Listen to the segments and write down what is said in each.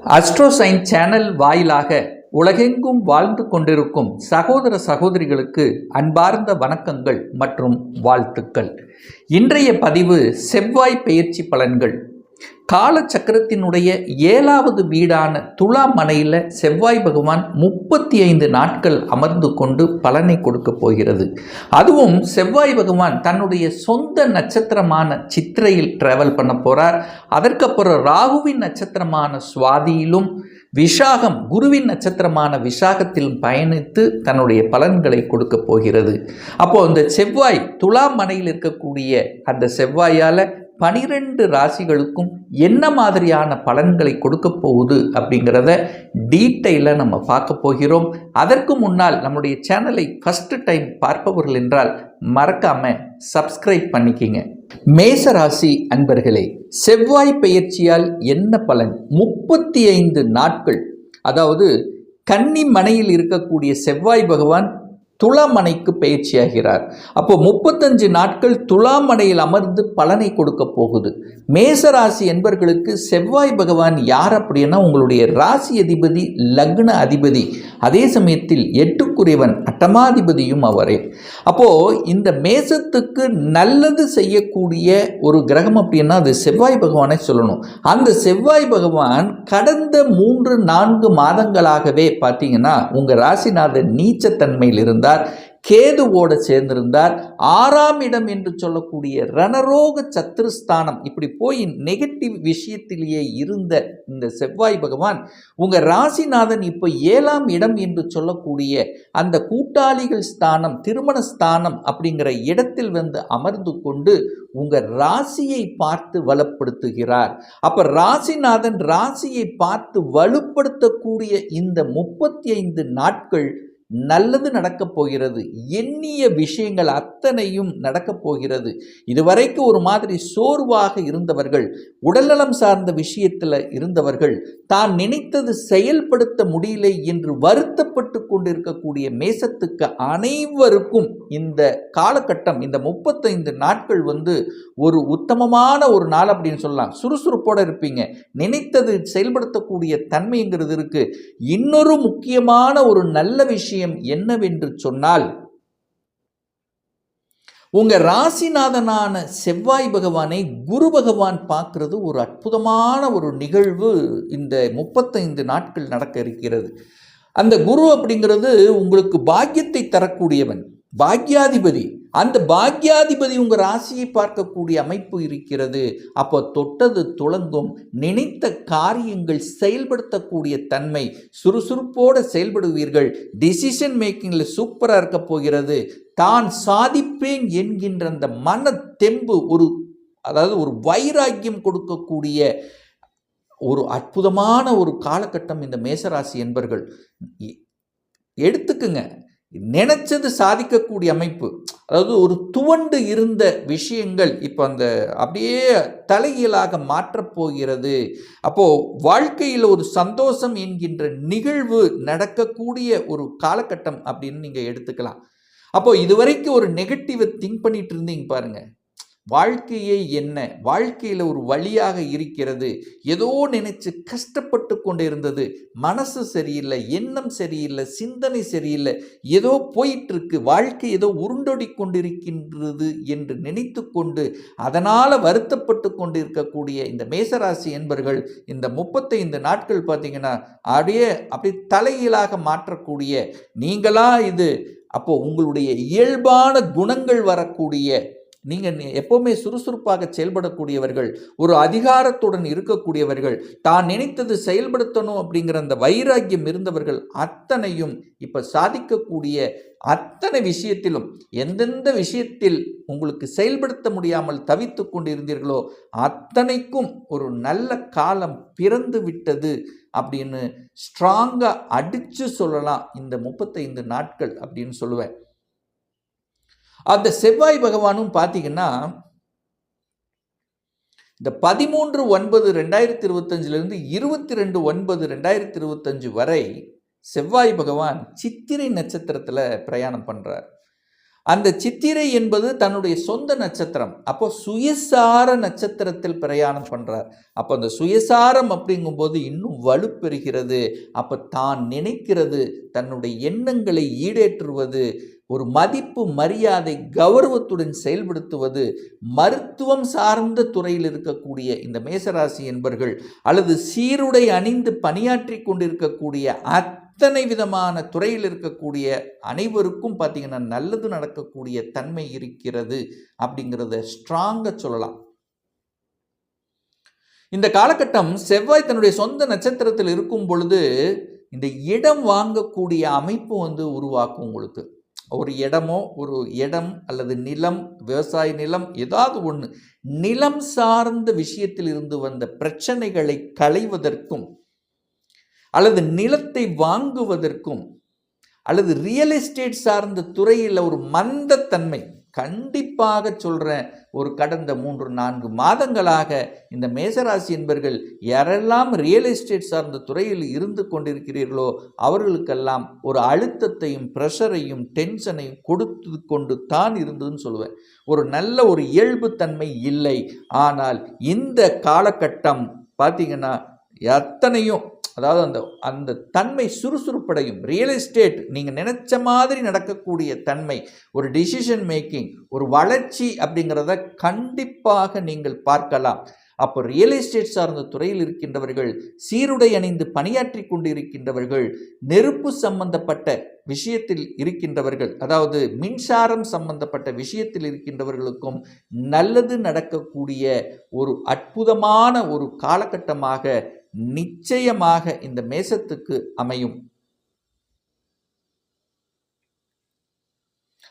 அஸ்ட்ரோசைன் channel வாயிலாக உலகெங்கும் வாழ்ந்து கொண்டிருக்கும் சகோதர சகோதரிகளுக்கு அன்பார்ந்த வணக்கங்கள் மற்றும் வாழ்த்துக்கள். இன்றைய பதிவு செவ்வாய் பெயர்ச்சி பலன்கள். காலச்சக்கரத்தினுடைய 7வது வீடான துலா மனையில் செவ்வாய் பகவான் 35 நாட்கள் அமர்ந்து கொண்டு பலனை கொடுக்க போகிறது. அதுவும் செவ்வாய் பகவான் தன்னுடைய சொந்த நட்சத்திரமான சித்திரையில் டிராவல் பண்ண போகிறார். அதற்கப்புறம் ராகுவின் நட்சத்திரமான சுவாதியிலும் விஷாகம் குருவின் நட்சத்திரமான விஷாகத்திலும் பயணித்து தன்னுடைய பலன்களை கொடுக்க போகிறது. அப்போது இந்த செவ்வாய் துலா மனையில் இருக்கக்கூடிய அந்த செவ்வாயால் 12 ராசிகளுக்கும் என்ன மாதிரியான பலன்களை கொடுக்க போகுது அப்படிங்கிறத டீட்டெயிலாக நம்ம பார்க்க போகிறோம். அதற்கு முன்னால் நம்முடைய சேனலை ஃபஸ்ட்டு டைம் பார்ப்பவர்கள் என்றால் மறக்காமல் சப்ஸ்கிரைப் பண்ணிக்கிங்க. மேசராசி அன்பர்களே, செவ்வாய் பெயர்ச்சியால் என்ன பலன்? 35 நாட்கள், அதாவது கன்னி மனையில் இருக்கக்கூடிய செவ்வாய் பகவான் துலாமனைக்கு பயிற்சியாகிறார். அப்போ 35 நாட்கள் துலாமனையில் அமர்ந்து பலனை கொடுக்க போகுது. மேசராசி என்பர்களுக்கு செவ்வாய் பகவான் யார் அப்படின்னா உங்களுடைய ராசி அதிபதி, லக்ன அதிபதி, அதே சமயத்தில் 8க்குரியவன் அட்டமாதிபதியும் அவரே. அப்போது இந்த மேசத்துக்கு நல்லது செய்யக்கூடிய ஒரு கிரகம் அப்படின்னா அது செவ்வாய் பகவானை சொல்லணும். அந்த செவ்வாய் பகவான் கடந்த 3-4 மாதங்களாகவே பார்த்தீங்கன்னா உங்கள் ராசிநாதன் நீச்சத்தன்மையில் இருந்தார், கேதுவோடு சேர்ந்திருந்தார். 6ஆம் இடம் என்று சொல்லக்கூடிய ரணரோக சத்துருஸ்தானம், இப்படி போய் நெகட்டிவ் விஷயத்திலேயே இருந்த இந்த செவ்வாய் பகவான் உங்கள் ராசிநாதன் இப்போ 7ஆம் இடம் என்று சொல்லக்கூடிய அந்த கூட்டாளிகள் ஸ்தானம், திருமண ஸ்தானம் அப்படிங்கிற இடத்தில் வந்து அமர்ந்து கொண்டு உங்கள் ராசியை பார்த்து வலுப்படுத்துகிறார். அப்போ ராசிநாதன் ராசியை பார்த்து வலுப்படுத்தக்கூடிய இந்த 35 நாட்கள் நல்லது நடக்கப் போகிறது. எண்ணிய விஷயங்கள் அத்தனையும் நடக்கப் போகிறது. இதுவரைக்கும் ஒரு மாதிரி சோர்வாக இருந்தவர்கள், உடல்நலம் சார்ந்த விஷயத்தில் இருந்தவர்கள், தான் நினைத்தது செயல்படுத்த முடியலை என்று வருத்தப்பட்டு கொண்டிருக்கக்கூடிய மேசத்துக்கு அனைவருக்கும் இந்த காலகட்டம், இந்த 35 நாட்கள் வந்து ஒரு உத்தமமான ஒரு நாள் அப்படின்னு சொல்லலாம். சுறுசுறுப்போடு இருப்பீங்க, நினைத்தது செயல்படுத்தக்கூடிய தன்மைங்கிறது இருக்கு. இன்னொரு முக்கியமான ஒரு நல்ல விஷயம் என்னவென்று சொன்னால், உங்க ராசிநாதனான செவ்வாய் பகவானை குரு பகவான் பார்க்கிறது ஒரு அற்புதமான ஒரு நிகழ்வு இந்த 35 நாட்கள் நடக்க இருக்கிறது. அந்த குரு அப்படிங்கிறது உங்களுக்கு பாக்கியத்தை தரக்கூடியவன், பாக்யாதிபதி. அந்த பாக்யாதிபதி உங்கள் ராசியை பார்க்கக்கூடிய அமைப்பு இருக்கிறது. அப்போ தொட்டது துளங்கும், நினைத்த காரியங்கள் செயல்படுத்தக்கூடிய தன்மை, சுறுசுறுப்போடு செயல்படுவீர்கள். டிசிஷன் மேக்கிங்கில் சூப்பராக இருக்க போகிறது. தான் சாதிப்பேன் என்கின்ற அந்த மன தெம்பு, அதாவது ஒரு வைராக்கியம் கொடுக்கக்கூடிய ஒரு அற்புதமான ஒரு காலகட்டம் இந்த மேசராசி என்பர்கள். எடுத்துக்குங்க, நினைச்சது சாதிக்கக்கூடிய அமைப்பு. அதாவது ஒரு துவண்டு இருந்த விஷயங்கள் இப்போ அந்த அப்படியே தலைகீழாக மாற்றப்போகிறது. அப்போது வாழ்க்கையில் ஒரு சந்தோஷம் என்கின்ற நிகழ்வு நடக்கக்கூடிய ஒரு காலகட்டம் அப்படின்னு நீங்கள் எடுத்துக்கலாம். அப்போது இதுவரைக்கும் ஒரு நெகட்டிவை திங்க் பண்ணிட்டு இருந்தீங்க பாருங்கள், வாழ்க்கையே என்ன, வாழ்க்கையில் ஒரு வழியாக இருக்கிறது, ஏதோ நினைச்சு கஷ்டப்பட்டு கொண்டு இருந்தது, மனசு சரியில்லை, எண்ணம் சரியில்லை, சிந்தனை சரியில்லை, ஏதோ போயிட்டு இருக்கு, வாழ்க்கை ஏதோ உருண்டோடி கொண்டிருக்கின்றது என்று நினைத்து கொண்டு அதனால் வருத்தப்பட்டு கொண்டு இருக்கக்கூடிய இந்த மேசராசி என்பர்கள் இந்த 35 நாட்கள் பார்த்தீங்கன்னா அப்படியே தலைகீழாக மாற்றக்கூடிய நீங்களா இது. அப்போ உங்களுடைய இயல்பான குணங்கள் வரக்கூடிய, நீங்கள் எப்போவுமே சுறுசுறுப்பாக செயல்படக்கூடியவர்கள், ஒரு அதிகாரத்துடன் இருக்கக்கூடியவர்கள், தான் நினைத்தது செயல்படுத்தணும் அப்படிங்கிற அந்த வைராக்கியம் இருந்தவர்கள் அத்தனையும் இப்போ சாதிக்கக்கூடிய அத்தனை விஷயத்திலும், எந்தெந்த விஷயத்தில் உங்களுக்கு செயல்படுத்த முடியாமல் தவித்து கொண்டிருந்தீர்களோ அத்தனைக்கும் ஒரு நல்ல காலம் பிறந்து விட்டது அப்படின்னு ஸ்ட்ராங்காக அடித்து சொல்லலாம் இந்த 35 நாட்கள் அப்படின்னு சொல்லுவேன். அந்த செவ்வாய் பகவானும் பார்த்தீங்கன்னா இந்த 13/9/2025 22/9/2025 வரை செவ்வாய் பகவான் சித்திரை நட்சத்திரத்தில் பிரயாணம் பண்ணுறார். அந்த சித்திரை என்பது தன்னுடைய சொந்த நட்சத்திரம். அப்போ சுயசார நட்சத்திரத்தில் பிரயாணம் பண்றார். அப்போ அந்த சுயசாரம் அப்படிங்கும்போது இன்னும் வலுப்பெறுகிறது. அப்போ தான் நினைக்கிறது, தன்னுடைய எண்ணங்களை ஈடேற்றுவது, ஒரு மதிப்பு மரியாதை கௌரவத்துடன் செயல்படுத்துவது, மருத்துவம் சார்ந்த துறையில் இருக்கக்கூடிய இந்த மேசராசி என்பர்கள் அல்லது சீருடை அணிந்து பணியாற்றி கொண்டிருக்கக்கூடிய அத்தனை விதமான துறையில் இருக்கக்கூடிய அனைவருக்கும் பார்த்தீங்கன்னா நல்லது நடக்கக்கூடிய தன்மை இருக்கிறது அப்படிங்கிறத ஸ்ட்ராங்காக சொல்லலாம். இந்த காலகட்டம் செவ்வாய் தன்னுடைய சொந்த நட்சத்திரத்தில் இருக்கும் பொழுது இந்த இடம் வாங்கக்கூடிய அமைப்பு உருவாக்கும். உங்களுக்கு ஒரு இடம் அல்லது நிலம், விவசாய நிலம், ஏதாவது ஒன்று நிலம் சார்ந்த விஷயத்தில் இருந்து வந்த பிரச்சனைகளை களைவதற்கும் அல்லது நிலத்தை வாங்குவதற்கும் அல்லது ரியல் எஸ்டேட் சார்ந்த துறையில் ஒரு மந்தத்தன்மை, கண்டிப்பாக சொல்கிறேன், ஒரு கடந்த 3-4 மாதங்களாக இந்த மேசராசி என்பர்கள் யாரெல்லாம் ரியல் எஸ்டேட் சார்ந்த துறையில் இருந்து கொண்டிருக்கிறீர்களோ அவர்களுக்கெல்லாம் ஒரு அழுத்தத்தையும் ப்ரெஷரையும் டென்ஷனையும் கொடுத்து கொண்டு தான் இருந்ததுன்னு சொல்லுவேன். ஒரு நல்ல ஒரு இயல்புத்தன்மை இல்லை. ஆனால் இந்த காலகட்டம் பார்த்தீங்கன்னா எத்தனையும், அதாவது அந்த தன்மை சுறுசுறுப்படையும். ரியல் எஸ்டேட் நீங்கள் நினைச்ச மாதிரி நடக்கக்கூடிய தன்மை, ஒரு டிசிஷன் மேக்கிங், ஒரு வளர்ச்சி அப்படிங்கிறத கண்டிப்பாக நீங்கள் பார்க்கலாம். அப்போ ரியல் எஸ்டேட் சார்ந்த துறையில் இருக்கின்றவர்கள், சீருடை அணிந்து பணியாற்றி கொண்டு இருக்கின்றவர்கள், நெருப்பு சம்பந்தப்பட்ட விஷயத்தில் இருக்கின்றவர்கள், அதாவது மின்சாரம் சம்பந்தப்பட்ட விஷயத்தில் இருக்கின்றவர்களுக்கும் நல்லது நடக்கக்கூடிய ஒரு அற்புதமான ஒரு காலகட்டமாக நிச்சயமாக இந்த மேசத்துக்கு அமையும்.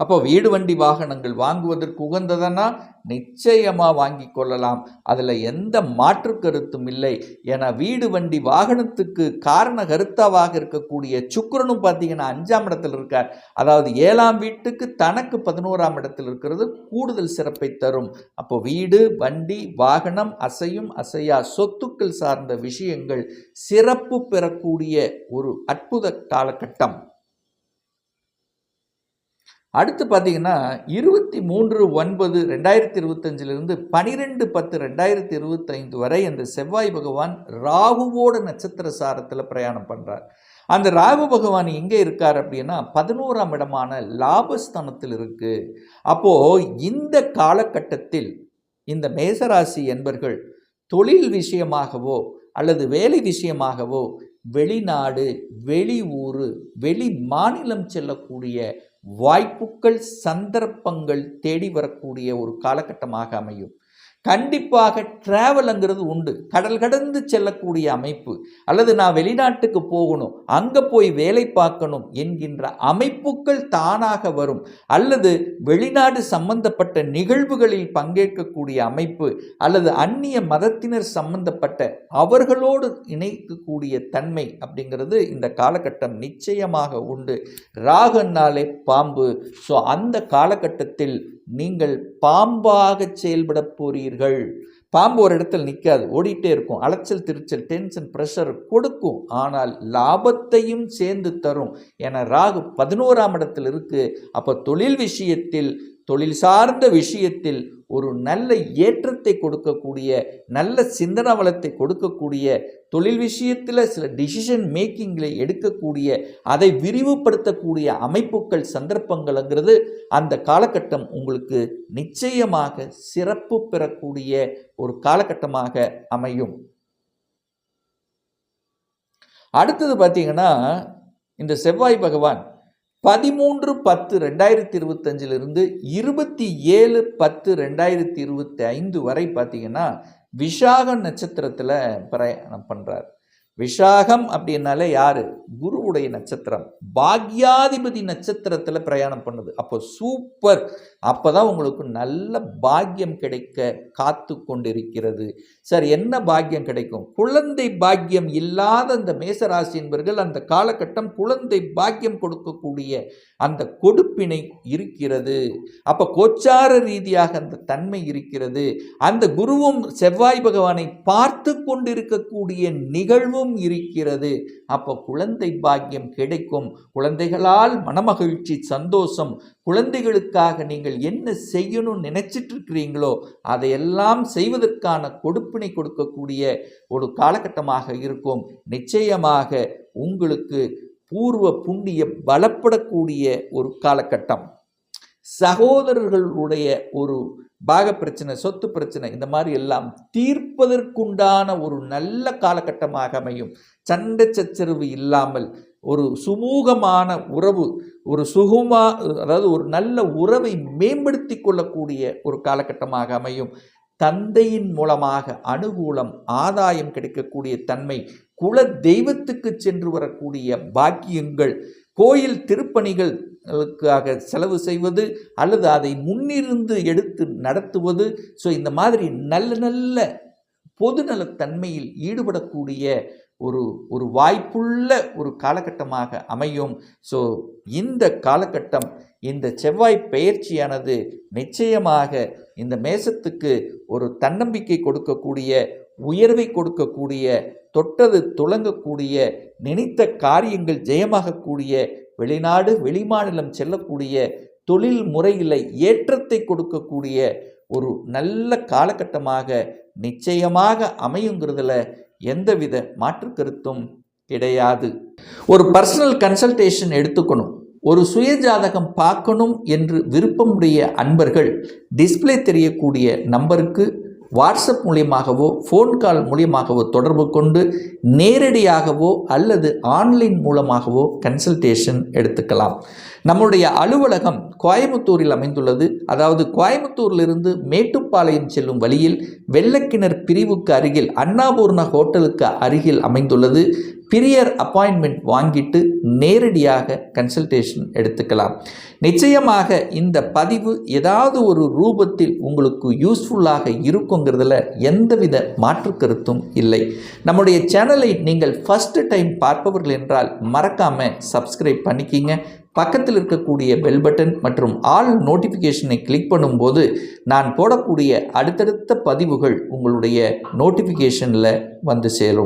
அப்போ வீடு வண்டி வாகனங்கள் வாங்குவதற்கு உகந்ததனா நிச்சயமா வாங்கி கொள்ளலாம். அதில் எந்த மாற்று கருத்தும் இல்லை. ஏன்னா வீடு வண்டி வாகனத்துக்கு காரண கருத்தாவாக இருக்கக்கூடிய சுக்கிரனும் பார்த்தீங்கன்னா 5ஆம் இடத்தில் இருக்கார். அதாவது 7ஆம் வீட்டுக்கு தனக்கு 11ஆம் இடத்தில் இருக்கிறது கூடுதல் சிறப்பை தரும். அப்போ வீடு வண்டி வாகனம், அசையும் அசையா சொத்துக்கள் சார்ந்த விஷயங்கள் சிறப்பு பெறக்கூடிய ஒரு அற்புத காலகட்டம். அடுத்து பார்த்தீங்கன்னா 23/9/2025 12/10/2025 வரை அந்த செவ்வாய் பகவான் ராகுவோட நட்சத்திர சாரத்தில் பிரயாணம் பண்ணுறார். அந்த ராகு பகவான் எங்கே இருக்கார் அப்படின்னா 11ஆம் இடமான லாபஸ்தானத்தில் இருக்கு. அப்போ இந்த காலகட்டத்தில் இந்த மேசராசி என்பர்கள் தொழில் விஷயமாகவோ அல்லது வேலை விஷயமாகவோ வெளிநாடு, வெளி ஊர், வெளி மாநிலம் செல்லக்கூடிய வாய்ப்புகள், சந்தர்ப்பங்கள் தேடி வரக்கூடிய ஒரு காலகட்டமாக அமையும். கண்டிப்பாக டிராவல்ங்கிறது உண்டு. கடல் கடந்து செல்லக்கூடிய அமைப்பு, அல்லது நான் வெளிநாட்டுக்கு போகணும், அங்கே போய் வேலை பார்க்கணும் என்கின்ற அமைப்புகள் தானாக வரும். அல்லது வெளிநாடு சம்பந்தப்பட்ட நிகழ்வுகளில் பங்கேற்கக்கூடிய அமைப்பு, அல்லது அந்நிய மதத்தினர் சம்பந்தப்பட்ட அவர்களோடு இணைக்கக்கூடிய தன்மை அப்படிங்கிறது இந்த காலகட்டம் நிச்சயமாக உண்டு. ராகுனாலே பாம்பு. ஸோ அந்த காலகட்டத்தில் நீங்கள் பாம்பாக செயல்பட போறீர்கள். பாம்பு ஒரு இடத்தில் நிற்காது, ஓடிட்டே இருக்கும். அலைச்சல் திருச்சல், டென்ஷன், ப்ரெஷர் கொடுக்கும். ஆனால் லாபத்தையும் சேர்ந்து தரும். என ராகு 11ஆம் இடத்தில் இருக்கு. அப்போ தொழில் விஷயத்தில், தொழில் சார்ந்த விஷயத்தில் ஒரு நல்ல ஏற்றத்தை கொடுக்கக்கூடிய, நல்ல சிந்தன வளத்தை கொடுக்கக்கூடிய, தொழில் விஷயத்தில் சில டிசிஷன் மேக்கிங்களை எடுக்கக்கூடிய, அதை விரிவுபடுத்தக்கூடிய அமைப்புகள், சந்தர்ப்பங்கள்ங்கிறது அந்த காலகட்டம் உங்களுக்கு நிச்சயமாக சிறப்பு பெறக்கூடிய ஒரு காலகட்டமாக அமையும். அடுத்தது பார்த்தீங்கன்னா இந்த செவ்வாய் பகவான் 13/10/2025 27/10/2025 வரை பார்த்தீங்கன்னா விஷாகம் நட்சத்திரத்தில் பிரயாணம் பண்ணுறார். விஷாகம் அப்படின்னாலே யாரு? குருவுடைய நட்சத்திரம், பாக்யாதிபதி நட்சத்திரத்தில் பிரயாணம் பண்ணுது. அப்போ சூப்பர். அப்போதான் உங்களுக்கு நல்ல பாக்கியம் கிடைக்க காத்து கொண்டிருக்கிறது. சார் என்ன பாக்கியம் கிடைக்கும்? குழந்தை பாக்கியம் இல்லாத அந்த மேசராசி என்பவர்கள் அந்த காலகட்டம் குழந்தை பாக்கியம் கொடுக்கக்கூடிய அந்த கொடுப்பினை இருக்கிறது. அப்போ கோச்சார ரீதியாக அந்த தன்மை இருக்கிறது. அந்த குருவும் செவ்வாய் பகவானை பார்த்து கொண்டிருக்கக்கூடிய நிகழ்வும் இருக்கிறது. அப்போ குழந்தை பாக்கியம் கிடைக்கும். குழந்தைகளால் மனமகிழ்ச்சி, சந்தோஷம், குழந்தைகளுக்காக நீங்கள் என்ன செய்யணும்னு நினைச்சிட்டு இருக்கிறீங்களோ அதையெல்லாம் செய்வதற்கான கொடுப்பினை கொடுக்கக்கூடிய ஒரு காலகட்டமாக இருக்கும். நிச்சயமாக உங்களுக்கு பூர்வ புண்ணிய பலப்படக்கூடிய ஒரு காலகட்டம். சகோதரர்களுடைய ஒரு பாக பிரச்சனை, சொத்து பிரச்சனை, இந்த மாதிரி எல்லாம் தீர்ப்பதற்குண்டான ஒரு நல்ல காலகட்டமாக அமையும். சண்டை சச்சரவு இல்லாமல் ஒரு சுமூகமான உறவு, அதாவது ஒரு நல்ல உறவை மேம்படுத்தி கொள்ளக்கூடிய ஒரு காலகட்டமாக அமையும். தந்தையின் மூலமாக அனுகூலம், ஆதாயம் கிடைக்கக்கூடிய தன்மை, குல தெய்வத்துக்கு சென்று வரக்கூடிய பாக்கியங்கள், கோயில் திருப்பணிகளுக்காக செலவு செய்வது அல்லது அதை முன்னிருந்து எடுத்து நடத்துவது, இந்த மாதிரி நல்ல நல்ல பொதுநலத்தன்மையில் ஈடுபடக்கூடிய ஒரு வாய்ப்புள்ள ஒரு காலகட்டமாக அமையும். இந்த காலகட்டம், இந்த செவ்வாய் பெயர்ச்சியானது நிச்சயமாக இந்த மேசத்துக்கு ஒரு தன்னம்பிக்கை கொடுக்கக்கூடிய, உயர்வை கொடுக்கக்கூடிய, தொட்டது துளங்கக்கூடிய, நினைத்த காரியங்கள் ஜெயமாகக்கூடிய, வெளிநாடு வெளிமாநிலம் செல்லக்கூடிய, தொழில் முறையில் ஏற்றத்தை கொடுக்கக்கூடிய ஒரு நல்ல காலகட்டமாக நிச்சயமாக அமையுங்கிறதுல எந்தவித மாற்று கருத்தும் கிடையாது. ஒரு பர்சனல் கன்சல்டேஷன் எடுத்துக்கணும், ஒரு சுயஜாதகம் பார்க்கணும் என்று விருப்பமுடைய அன்பர்கள் டிஸ்பிளே தெரியக்கூடிய நம்பருக்கு வாட்ஸ்அப் மூலியமாகவோ ஃபோன் கால் மூலியமாகவோ தொடர்பு கொண்டு நேரடியாகவோ அல்லது ஆன்லைன் மூலமாகவோ கன்சல்டேஷன் எடுத்துக்கலாம். நம்முடைய அலுவலகம் கோயம்புத்தூரில் அமைந்துள்ளது. அதாவது கோயம்புத்தூரிலிருந்து மேட்டுப்பாளையம் செல்லும் வழியில் வெள்ளக்கிணர் பிரிவுக்கு அருகில் அன்னபூர்ணா ஹோட்டலுக்கு அருகில் அமைந்துள்ளது. பிரியர் அப்பாயின்மெண்ட் வாங்கிட்டு நேரடியாக கன்சல்டேஷன் எடுத்துக்கலாம். நிச்சயமாக இந்த பதிவு ஏதாவது ஒரு ரூபத்தில் உங்களுக்கு யூஸ்ஃபுல்லாக இருக்குங்கிறதுல எந்தவித மாற்று கருத்தும் இல்லை. நம்முடைய சேனலை நீங்கள் ஃபர்ஸ்ட் டைம் பார்ப்பவர்கள் என்றால் மறக்காமல் சப்ஸ்கிரைப் பண்ணிக்கிங்க. பக்கத்தில் இருக்கக்கூடிய பெல் பட்டன் மற்றும் ஆல் நோட்டிஃபிகேஷனை கிளிக் பண்ணும்போது நான் போடக்கூடிய அடுத்தடுத்த பதிவுகள் உங்களுடைய நோட்டிஃபிகேஷனில் வந்து சேரும்.